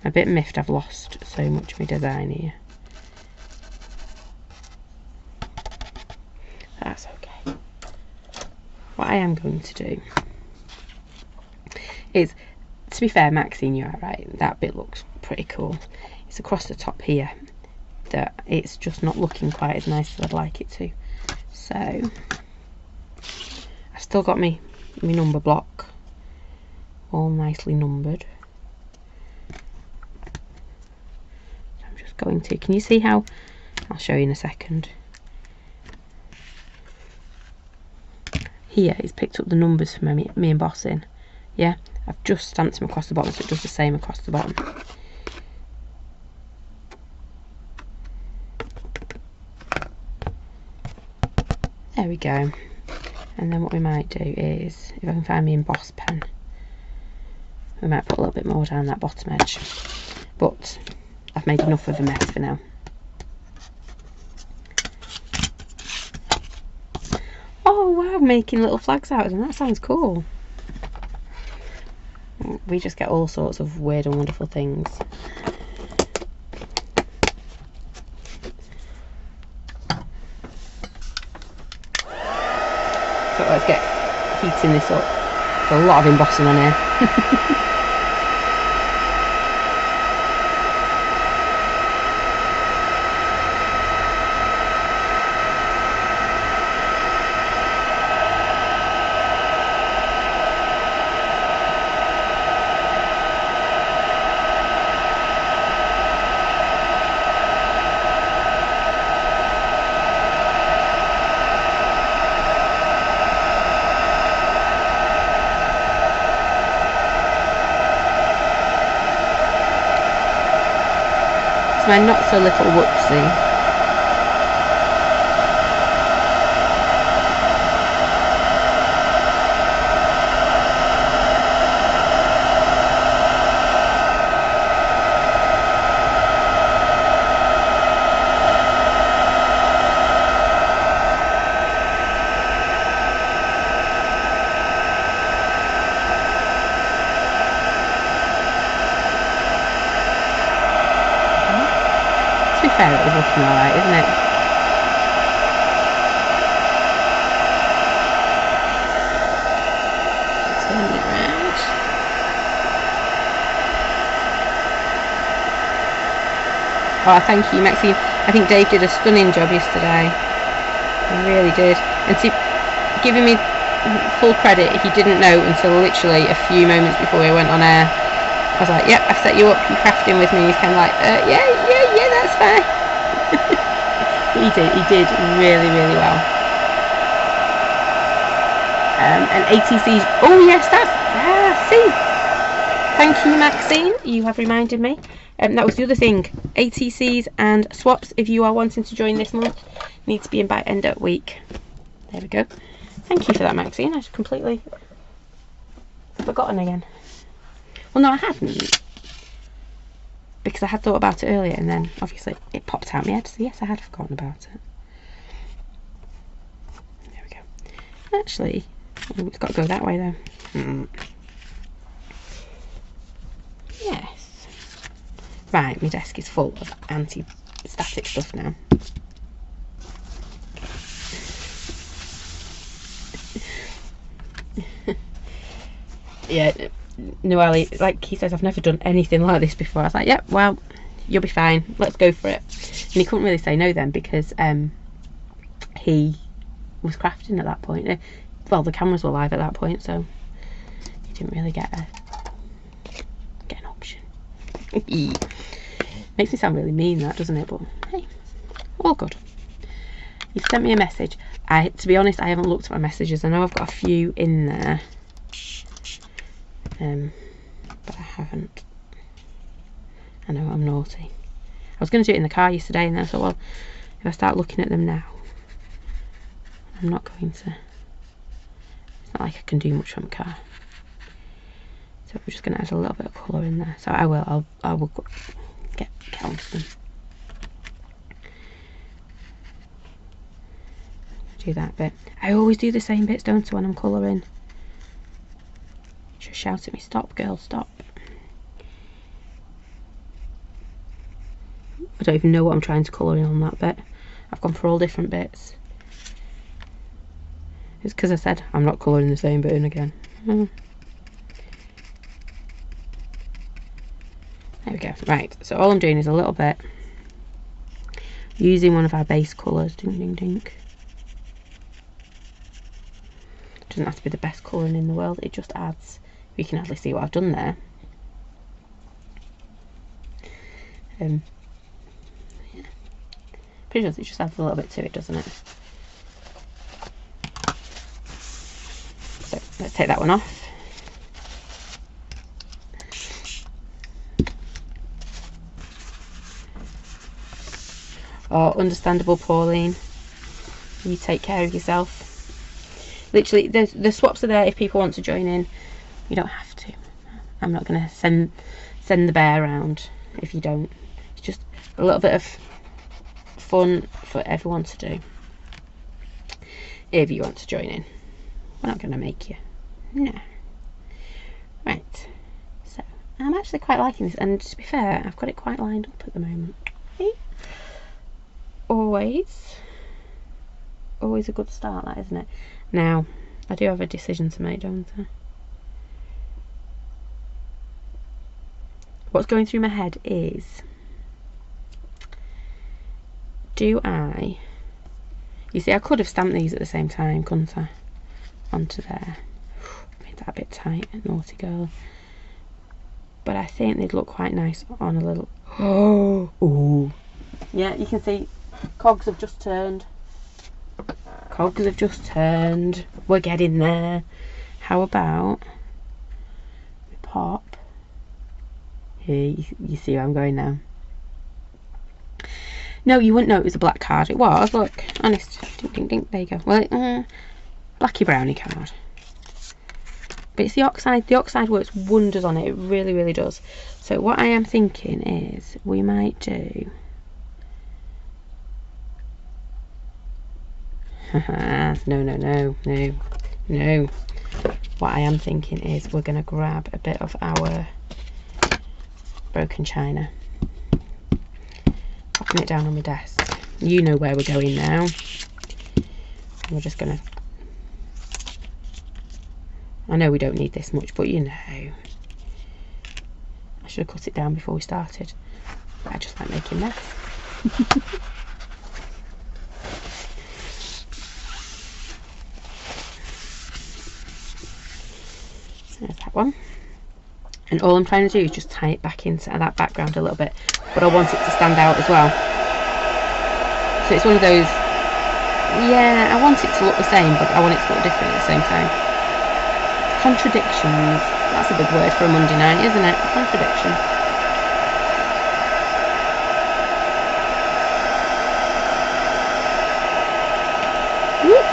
I'm a bit miffed I've lost so much of my design here. That's okay. What I am going to do is, to be fair, Maxine, you're right, that bit looks pretty cool. It's across the top here that it's just not looking quite as nice as I'd like it to. So I've still got my number block all nicely numbered. So I'm just going to, can you see how, I'll show you in a second. Here it's picked up the numbers for me embossing. Yeah, I've just stamped them across the bottom, so it does the same across the bottom. There we go. And then what we might do is, if I can find my emboss pen, we might put a little bit more down that bottom edge. But I've made enough of a mess for now. Oh wow, making little flags out of them, that sounds cool. We just get all sorts of weird and wonderful things. So let's get heating this up. There's a lot of embossing on here. My not so little whoopsie. Fair, it was looking alright, isn't it? Turn it round. Oh, thank you, Maxine. I think Dave did a stunning job yesterday. He really did. And to giving me full credit, he didn't know until literally a few moments before we went on air. I was like, yep, I've set you up, you're crafting with me. He's kind of like, yeah, that's fine. He did really, really well. And ATC's, oh yes, see. Thank you, Maxine, you have reminded me. That was the other thing. ATCs and swaps, if you are wanting to join this month, need to be in by end of week. There we go. Thank you for that, Maxine. I completely forgotten again. Well, no, I hadn't, because I had thought about it earlier, and then obviously it popped out my head. So yes, I had forgotten about it. There we go. Actually, it's got to go that way though. Yes. Right, my desk is full of anti-static stuff now. Yeah. Noelle, like he says, I've never done anything like this before. I was like, yep, well, you'll be fine. Let's go for it. And he couldn't really say no then, because he was crafting at that point. Well, the cameras were live at that point, so he didn't really get an option. Makes me sound really mean, that, doesn't it? But hey, all good. You've sent me a message. To be honest, I haven't looked at my messages. I know I've got a few in there. But I haven't. I know I'm naughty. I was going to do it in the car yesterday, and then I thought, well, if I start looking at them now, I'm not going to. It's not like I can do much from the car. So we're just going to add a little bit of colour in there. So I will get onto them. Do that bit. I always do the same bits, don't I, when I'm colouring? Just shout at me, stop girl, stop. I don't even know what I'm trying to colour in on that bit. I've gone for all different bits. It's because I said I'm not colouring the same bit in again. There we go. Right, so all I'm doing is a little bit using one of our base colours. Ding ding ding. Doesn't have to be the best colouring in the world, it just adds You can hardly see what I've done there. Yeah. Pretty sure it just adds a little bit to it, doesn't it? So let's take that one off. Oh, understandable, Pauline. You take care of yourself. Literally, the swaps are there if people want to join in. You don't have to. I'm not going to send the bear around if you don't. It's just a little bit of fun for everyone to do. If you want to join in. We're not going to make you. No. Right. So, I'm actually quite liking this. And to be fair, I've got it quite lined up at the moment. See? Always a good start, that, isn't it? Now, I do have a decision to make, don't I? What's going through my head is, do I... You see, I could have stamped these at the same time, couldn't I? Onto there. Made that a bit tight, naughty girl. But I think they'd look quite nice on a little... Oh! Ooh. Yeah, you can see cogs have just turned. Cogs have just turned. We're getting there. How about we pop? Here, you see where I'm going now. No, you wouldn't know it was a black card. It was, look. Honest. Ding, ding, ding. There you go. Well, blacky brownie card. But it's the oxide. The oxide works wonders on it. It really, really does. So what I am thinking is we might do... No. What I am thinking is we're going to grab a bit of our broken china, popping it down on my desk. You know where we're going now. And we're just going to... I know we don't need this much, but you know. I should have cut it down before we started. I just like making mess. There's that one. And all I'm trying to do is just tie it back into that background a little bit, but I want it to stand out as well. So it's one of those, yeah, I want it to look the same, but I want it to look different at the same time. Contradictions. That's a big word for a Monday night, isn't it? Contradiction. Whoop.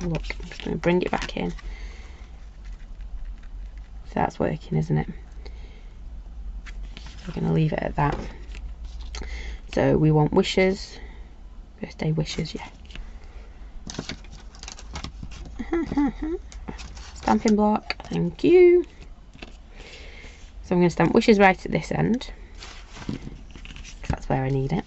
Look, I'm just going to bring it back in. So that's working, isn't it? We're going to leave it at that. So we want wishes, birthday wishes, yeah. Stamping block, thank you. So I'm going to stamp wishes right at this end. That's where I need it.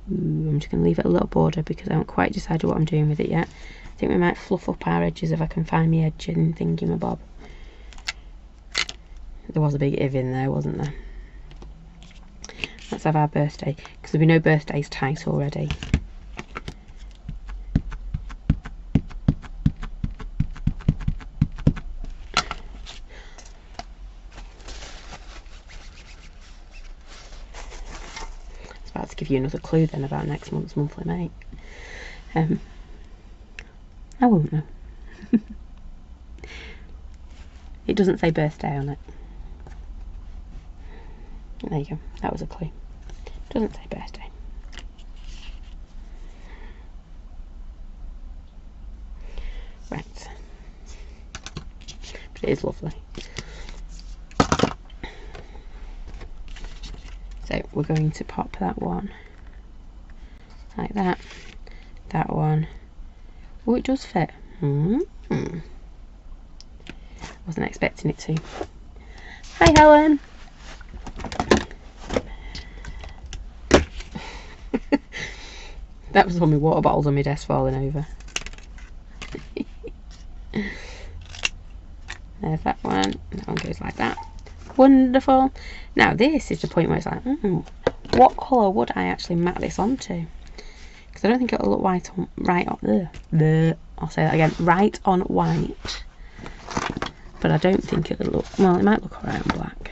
I'm just going to leave it a little border because I haven't quite decided what I'm doing with it yet. I think we might fluff up our edges if I can find my edging thingy-my-bob. There was a big if in there, wasn't there? Let's have our birthday, because there'll be no birthdays tight already. To give you another clue then about next month's monthly make. I won't know. It doesn't say birthday on it. There you go, that was a clue. It doesn't say birthday. Right. But it is lovely. So we're going to pop that one like that. That one. Oh, it does fit. Wasn't expecting it to. Hi, Helen. That was all my water bottles on my desk falling over. There's that one. That one goes like that. Wonderful. Now this is the point where it's like, what colour would I actually matte this onto? Because I don't think it'll look right on I'll say that again, right on white. But I don't think it'll look, well, it might look alright on black.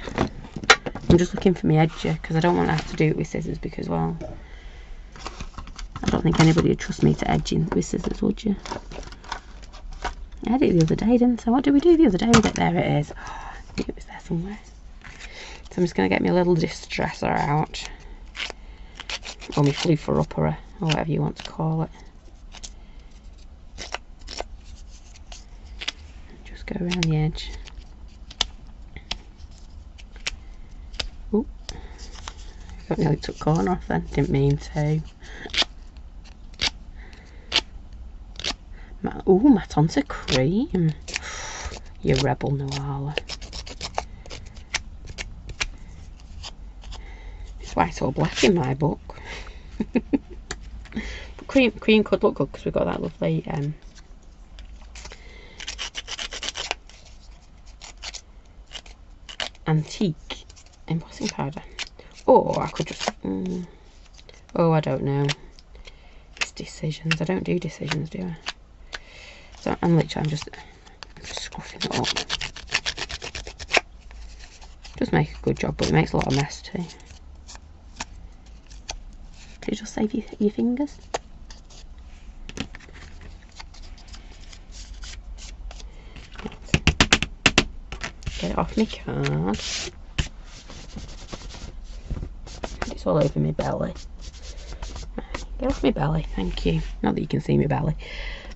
I'm just looking for my edger because I don't want to have to do it with scissors because, well, I don't think anybody would trust me to edging with scissors, would you? I had it the other day, didn't I? What did we do the other day with it? There it is. Oh, I knew it was there somewhere. So I'm just going to get me a little distresser out. Or my floofer upper, or whatever you want to call it. Just go around the edge. Oop. Got nearly took corner off then. Didn't mean to. Ooh, matte onto cream. You rebel, Noala. It's white or black in my book. But cream could look good because we've got that lovely antique embossing powder. Or I could just oh, I don't know. It's decisions. I don't do decisions, do I? So I'm just scruffing it up. Just make a good job, but it makes a lot of mess too. Could you just save your fingers? Get it off my card. It's all over my belly. Get off my belly, thank you. Not that you can see my belly,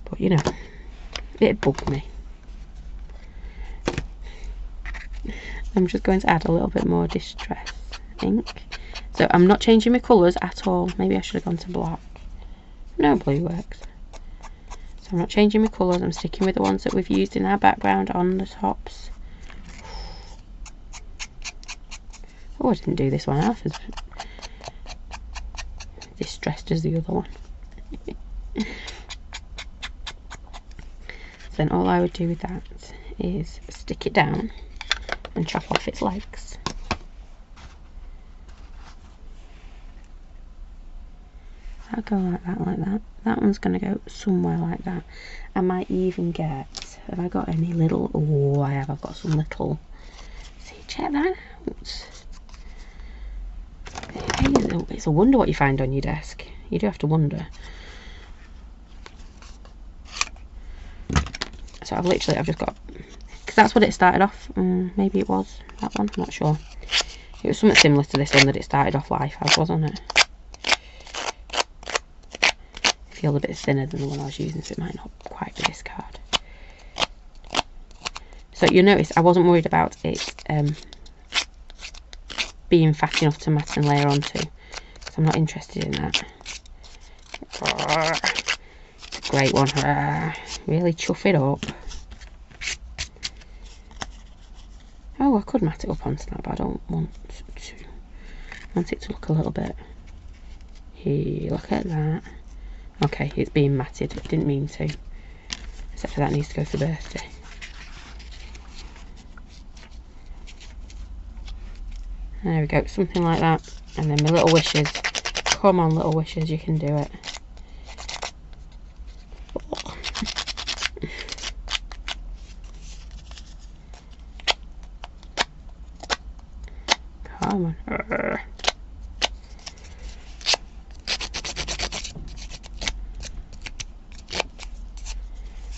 but you know. It bugged me. I'm just going to add a little bit more Distress ink. So I'm not changing my colours at all. Maybe I should have gone to black. No, blue works. So I'm not changing my colours. I'm sticking with the ones that we've used in our background on the tops. Oh, I didn't do this one half as distressed as the other one. Then all I would do with that is stick it down and chop off its legs. I'll go like that, like that. That one's going to go somewhere like that. I might even get, have I got any little, oh I have, I've got some little, see, check that out. It's a wonder what you find on your desk. You do have to wonder. So I've just got, because that's what it started off, maybe it was that one, I'm not sure. It was something similar to this one that it started off life as, wasn't it? It feels a bit thinner than the one I was using, so it might not quite be this card. So you'll notice I wasn't worried about it being fat enough to matte and layer onto, because I'm not interested in that. It's a great one. Really chuff it up. Oh, I could matte it up onto that, but I don't want to. I want it to look a little bit. Here, look at that. Okay, it's being matted. It didn't mean to. Except for that needs to go for birthday. There we go, something like that. And then my little wishes. Come on, little wishes, you can do it. Come on.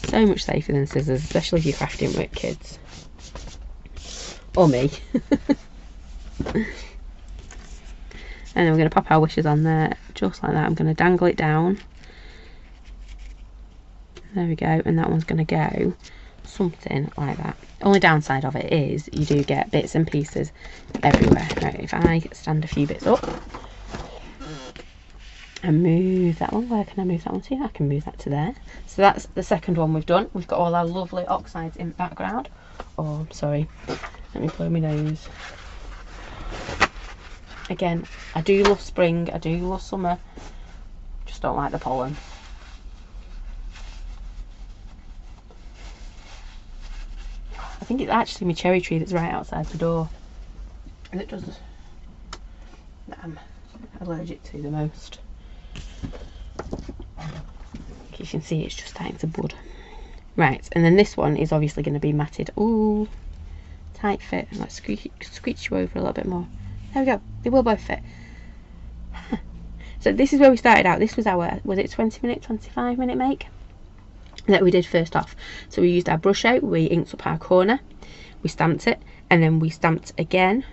So much safer than scissors, especially if you're crafting with kids. Or me. And then we're going to pop our wishes on there, just like that. I'm going to dangle it down. There we go, and that one's going to go something like that. Only downside of it is you do get bits and pieces everywhere. Right, if I stand a few bits up and move that one, where can I move that one to? I can move that to there. So that's the second one we've done. We've got all our lovely oxides in the background. Oh, sorry, let me blow my nose. Again, I do love spring, I do love summer. Just don't like the pollen. I think it's actually my cherry tree that's right outside the door. And it does that I'm allergic to the most. You can see it's just starting to bud. Right, and then this one is obviously going to be matted. Ooh, tight fit. Let's screech you over a little bit more. There we go. They will both fit. So this is where we started out. This was our, was it 20-minute, 25-minute make that we did first off. So we used our brush out, we inked up our corner, we stamped it, and then we stamped again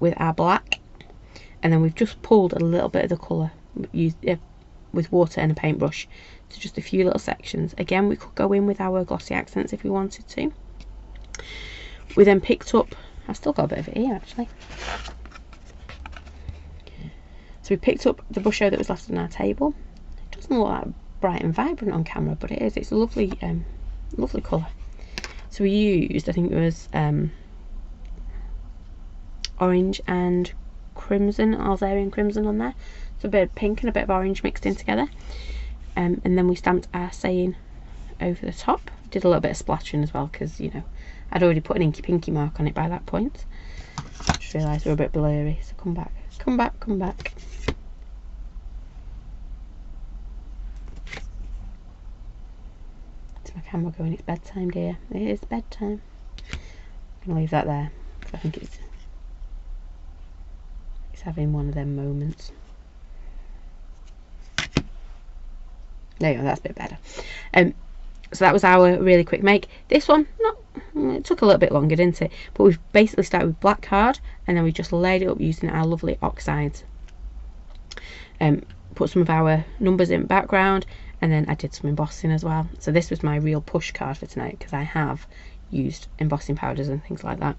with our black, and then we've just pulled a little bit of the colour with water and a paintbrush to just a few little sections. Again, we could go in with our glossy accents if we wanted to. We then picked up, I've still got a bit of it here actually. So we picked up the brush that was left on our table. It doesn't look that bright and vibrant on camera, but it is. It's a lovely, lovely colour. So we used, I think it was orange and crimson, Alzarian crimson on there. So a bit of pink and a bit of orange mixed in together. And then we stamped our saying over the top. Did a little bit of splattering as well because, you know, I'd already put an inky pinky mark on it by that point. Just realised we were a bit blurry, so come back, come back, come back. It's my camera going, it's bedtime, dear. It is bedtime. I'm going to leave that there because I think it's having one of them moments. There you go, that's a bit better. So that was our really quick make. This one, it took a little bit longer, didn't it? But we've basically started with black card, and then we just laid it up using our lovely oxides. Put some of our numbers in background, and then I did some embossing as well. So this was my real push card for tonight, because I have used embossing powders and things like that.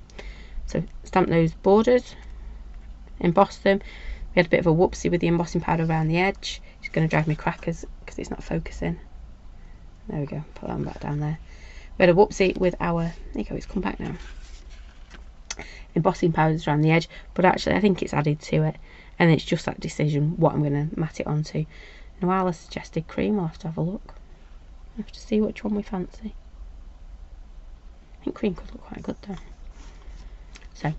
So stamp those borders, emboss them. We had a bit of a whoopsie with the embossing powder around the edge. It's going to drive me crackers because it's not focusing. There we go, put that one back down there. We had a whoopsie with our, there you go, it's come back now, embossing powders around the edge, but actually I think it's added to it, and it's just that decision what I'm going to mat it onto. Noala suggested cream. We'll have to have a look. We'll have to see which one we fancy. I think cream could look quite good though. So,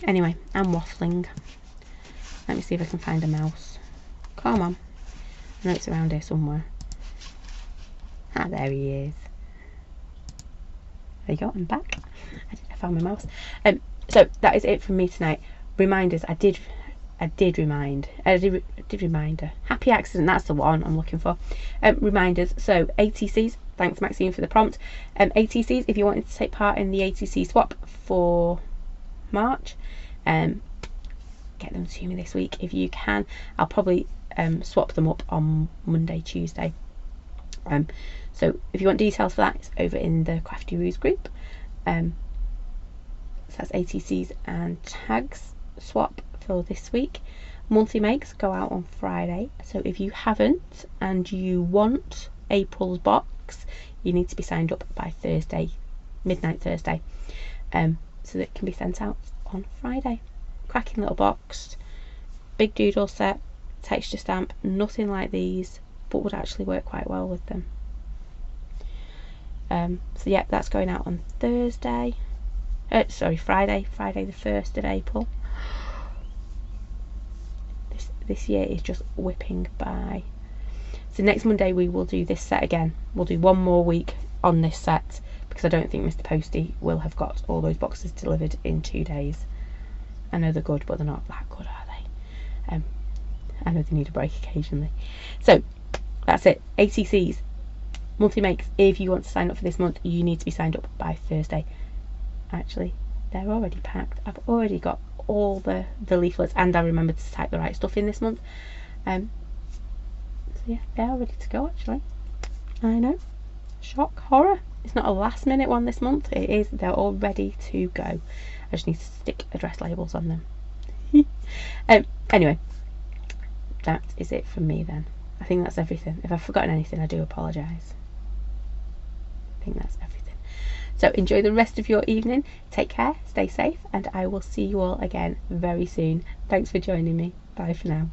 anyway, I'm waffling. Let me see if I can find a mouse. Come on. I know it's around here somewhere. Ah, there he is. There you go, I'm back. I found my mouse. So that is it from me tonight. Reminders, I did reminder. Happy accident, that's the one I'm looking for. Reminders, so ATCs, thanks Maxine for the prompt. ATCs, if you wanted to take part in the ATC swap for March, get them to me this week if you can. I'll probably swap them up on Monday, Tuesday. So if you want details for that, it's over in the Crafty Roos group. So that's ATCs and tags swap for this week. Monthly makes go out on Friday, so if you haven't and you want April's box, you need to be signed up by Thursday, midnight Thursday, so that it can be sent out on Friday. Cracking little box, big doodle set, texture stamp, nothing like these, but would actually work quite well with them. So yeah, that's going out on Thursday. Friday the 1st of April. This year is just whipping by. So next Monday we will do this set again. We'll do one more week on this set because I don't think Mr. Posty will have got all those boxes delivered in 2 days. I know they're good, but they're not that good, are they? I know they need a break occasionally. So that's it. ATCs, monthly makes. If you want to sign up for this month, you need to be signed up by Thursday. Actually, they're already packed. I've already got all the leaflets, and I remembered to type the right stuff in this month. So yeah, they are ready to go actually. I know. Shock, horror. It's not a last minute one this month. It is. They're all ready to go. I just need to stick address labels on them. Anyway, that is it from me then. I think that's everything. If I've forgotten anything, I do apologise. I think that's everything. So enjoy the rest of your evening. Take care, stay safe, and I will see you all again very soon. Thanks for joining me. Bye for now.